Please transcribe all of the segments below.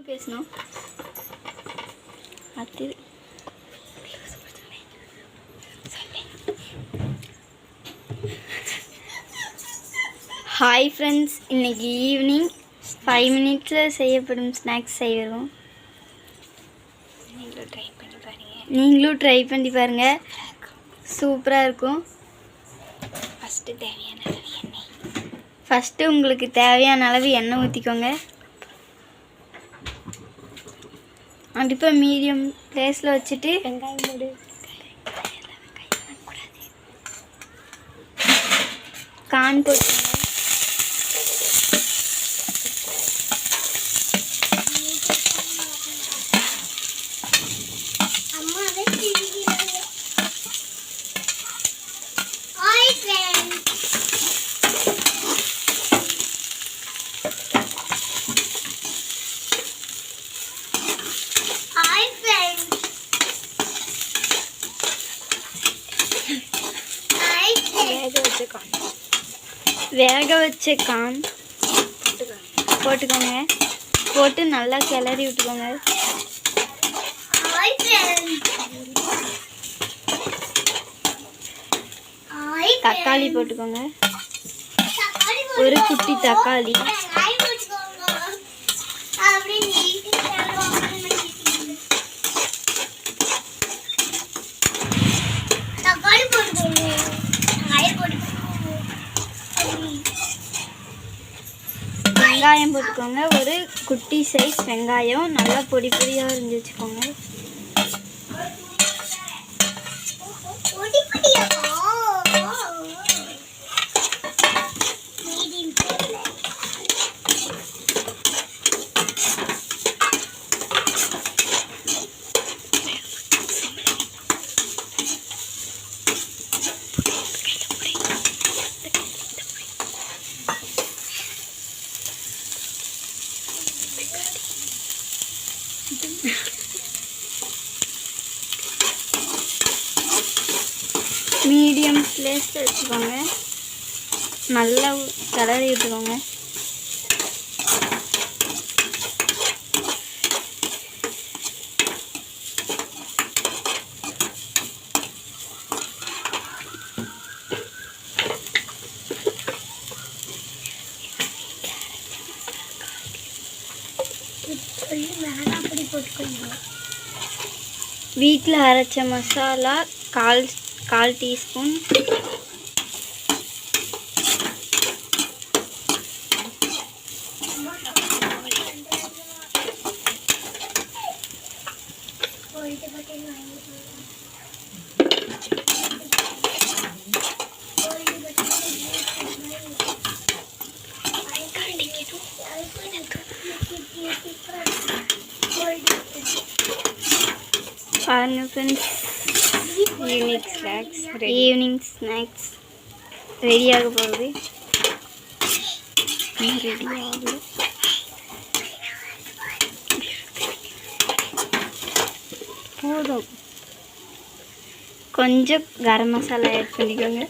பேசணும். அது hi friends, இன்றைக்கி ஈவினிங் 5 மினிட்ஸில் செய்யப்படும் ஸ்நாக்ஸ் செய்வோம். நீங்களும் ட்ரை பண்ணி பாருங்கள், சூப்பராக இருக்கும். ஃபஸ்ட்டு உங்களுக்கு தேவையான அளவு எண்ணெய் ஊற்றிக்கோங்க. கண்டிப்பாக மீடியம் ப்ளேஸில் வச்சுட்டு வெங்காயம் போடு. கான் போட்டுக்கோங்க. வேக வச்ச கான் போட்டுக்கோங்க. போட்டு நல்லா கிளறி விட்டுக்கோங்க. தக்காளி போட்டுக்கோங்க, ஒரு குட்டி தக்காளி. வெங்காயம் போட்டுக்கோங்க, ஒரு குட்டி சைஸ் வெங்காயம் நல்லா பொடி பொடியாக அரிஞ்சு வச்சுக்கோங்க. மீடியம் ப்ளேஸில் வச்சுக்கோங்க, நல்லா கிளறி விட்டுக்கோங்க. வீட்டில் அரைச்ச மசாலா கால் டீஸ்பூன், பாருங்கள் ஃப்ரெண்ட்ஸ், ஈவினிங் ஸ்நாக்ஸ் ரெடியாக போகுது. போதும், கொஞ்சம் கரம் மசாலா ஆட் பண்ணிக்கோங்க.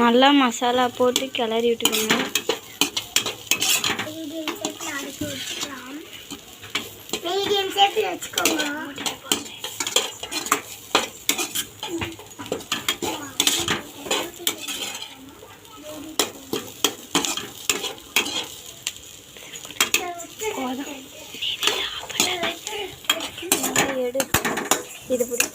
நல்லா மசாலா போட்டு கிளறி விட்டுக்கோங்க. இது புடி.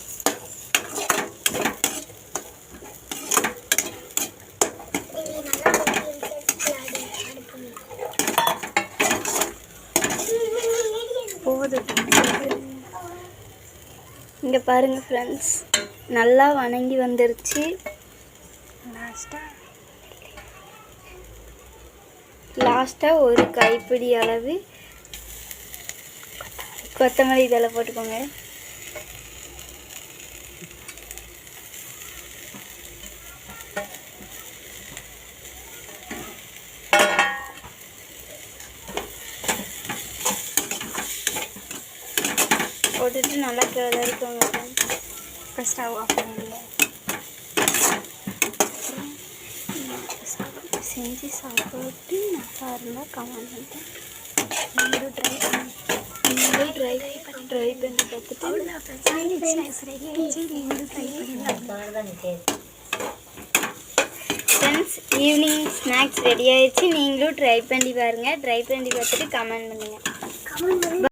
இங்கே பாருங்கள் ஃப்ரெண்ட்ஸ், நல்லா வணங்கி வந்துருச்சு. லாஸ்ட்டாக ஒரு கைப்பிடி அளவு கொத்தமல்லி தழை போட்டுக்கோங்க. போட்டுட்டு நல்லா கிளறிக்கோங்க. இப்போ ஸ்டவ் ஆஃப் பண்ணுங்க. செஞ்சு சாப்பிட்டு நல்லா இருந்தால் கமெண்ட் பண்ணுறேன். நீங்களும் ட்ரை பண்ணி பார்த்துட்டு ஃப்ரெண்ட்ஸ் ஈவினிங் ஸ்நாக்ஸ் ரெடி ஆயிடுச்சு. நீங்களும் ட்ரை பண்ணி பாருங்கள். ட்ரை பண்ணி பார்த்துட்டு கமெண்ட் பண்ணுங்கள்.